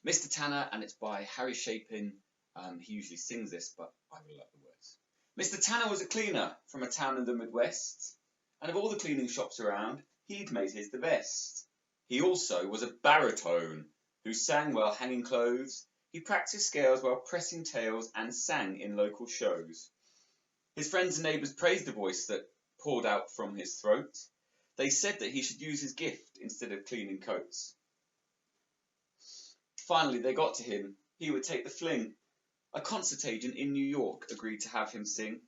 Mr. Tanner, and it's by Harry Chapin. He usually sings this, but I really like the words. Mr. Tanner was a cleaner from a town in the Midwest, and of all the cleaning shops around, he'd made his the best. He also was a baritone who sang while hanging clothes. He practiced scales while pressing tails and sang in local shows. His friends and neighbours praised the voice that poured out from his throat. They said that he should use his gift instead of cleaning coats. Finally, they got to him. He would take the fling. A concert agent in New York agreed to have him sing.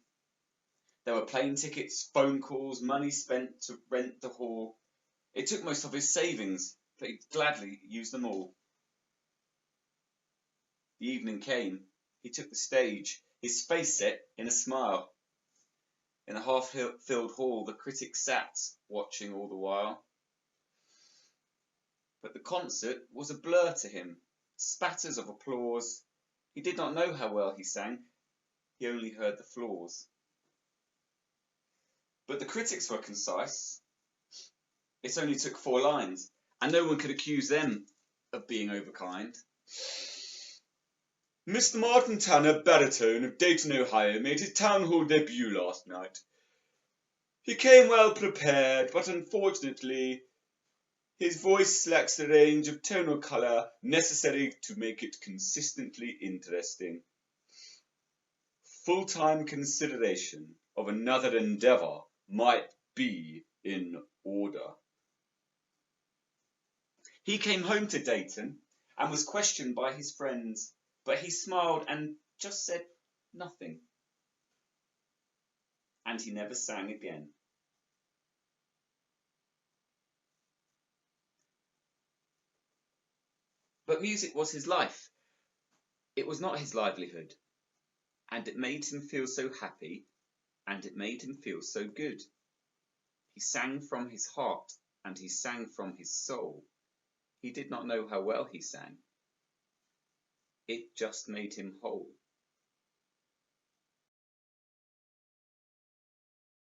There were plane tickets, phone calls, money spent to rent the hall. It took most of his savings, but he'd gladly use them all. The evening came. He took the stage, his face set in a smile. In the half-filled hall, the critics sat, watching all the while. But the concert was a blur to him, spatters of applause. He did not know how well he sang. He only heard the flaws. But the critics were concise. It only took 4 lines, and no one could accuse them of being overkind. Mr. Martin Tanner, baritone of Dayton, Ohio, made his town hall debut last night. He came well prepared, but unfortunately, his voice lacks the range of tonal colour necessary to make it consistently interesting. Full-time consideration of another endeavour might be in order. He came home to Dayton and was questioned by his friends, but he smiled and just said nothing. And he never sang again. But music was his life. It was not his livelihood. And it made him feel so happy, and it made him feel so good. He sang from his heart, and he sang from his soul. He did not know how well he sang. It just made him whole.